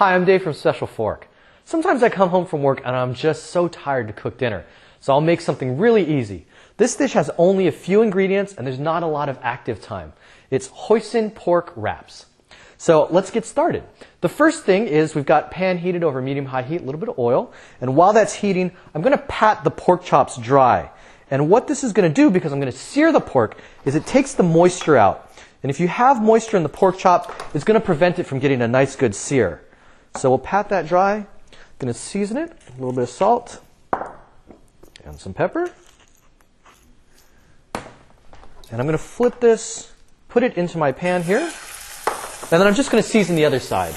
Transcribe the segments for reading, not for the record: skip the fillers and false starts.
Hi, I'm Dave from Special Fork. Sometimes I come home from work and I'm just so tired to cook dinner, so I'll make something really easy. This dish has only a few ingredients and there's not a lot of active time. It's Hoisin pork wraps. So let's get started. The first thing is we've got pan heated over medium-high heat, a little bit of oil, and while that's heating, I'm going to pat the pork chops dry. And what this is going to do, because I'm going to sear the pork, is it takes the moisture out. And if you have moisture in the pork chop, it's going to prevent it from getting a nice good sear. So we'll pat that dry. I'm going to season it, a little bit of salt and some pepper. And I'm going to flip this, put it into my pan here, and then I'm just going to season the other side.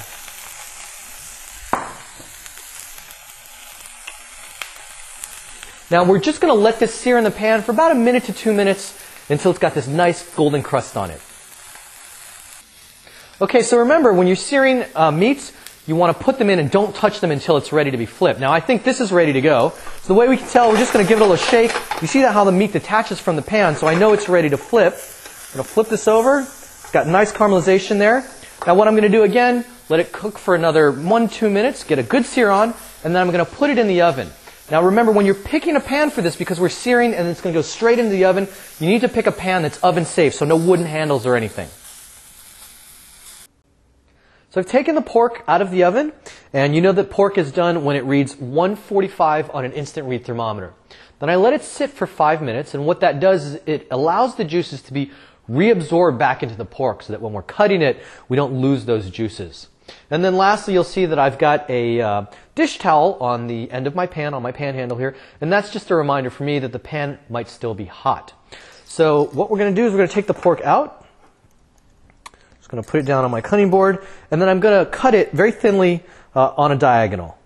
Now we're just going to let this sear in the pan for about 1 to 2 minutes until it's got this nice golden crust on it. Okay, so remember, when you're searing meats, you want to put them in and don't touch them until it's ready to be flipped. Now I think this is ready to go. So the way we can tell, we're just going to give it a little shake. You see that how the meat detaches from the pan, so I know it's ready to flip. I'm going to flip this over. It's got nice caramelization there. Now what I'm going to do again, let it cook for another 1-2 minutes, get a good sear on, and then I'm going to put it in the oven. Now remember, when you're picking a pan for this, because we're searing and it's going to go straight into the oven, you need to pick a pan that's oven safe, so no wooden handles or anything. So I've taken the pork out of the oven, and you know that pork is done when it reads 145 on an instant read thermometer. Then I let it sit for 5 minutes, and what that does is it allows the juices to be reabsorbed back into the pork so that when we're cutting it, we don't lose those juices. And then lastly, you'll see that I've got a dish towel on the end of my pan, on my pan handle here, and that's just a reminder for me that the pan might still be hot. So what we're going to do is we're going to take the pork out. Just going to put it down on my cutting board, and then I'm going to cut it very thinly on a diagonal.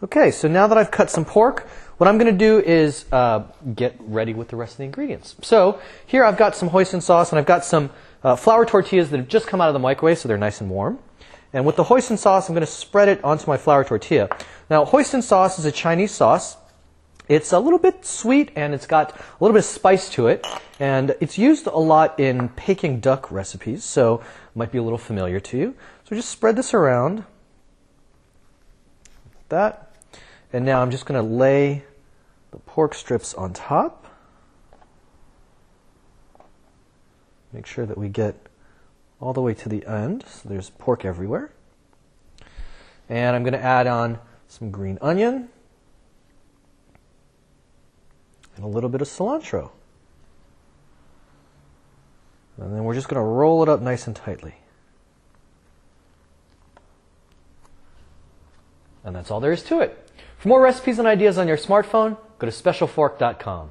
Okay, so now that I've cut some pork, what I'm going to do is get ready with the rest of the ingredients. So here I've got some hoisin sauce, and I've got some flour tortillas that have just come out of the microwave, so they're nice and warm. And with the hoisin sauce, I'm going to spread it onto my flour tortilla. Now, hoisin sauce is a Chinese sauce. It's a little bit sweet, and it's got a little bit of spice to it. And it's used a lot in Peking duck recipes, so it might be a little familiar to you. So just spread this around, like that. And now I'm just going to lay the pork strips on top. Make sure that we get all the way to the end, so there's pork everywhere. And I'm going to add on some green onion and a little bit of cilantro. And then we're just going to roll it up nice and tightly. And that's all there is to it. For more recipes and ideas on your smartphone, go to specialfork.com.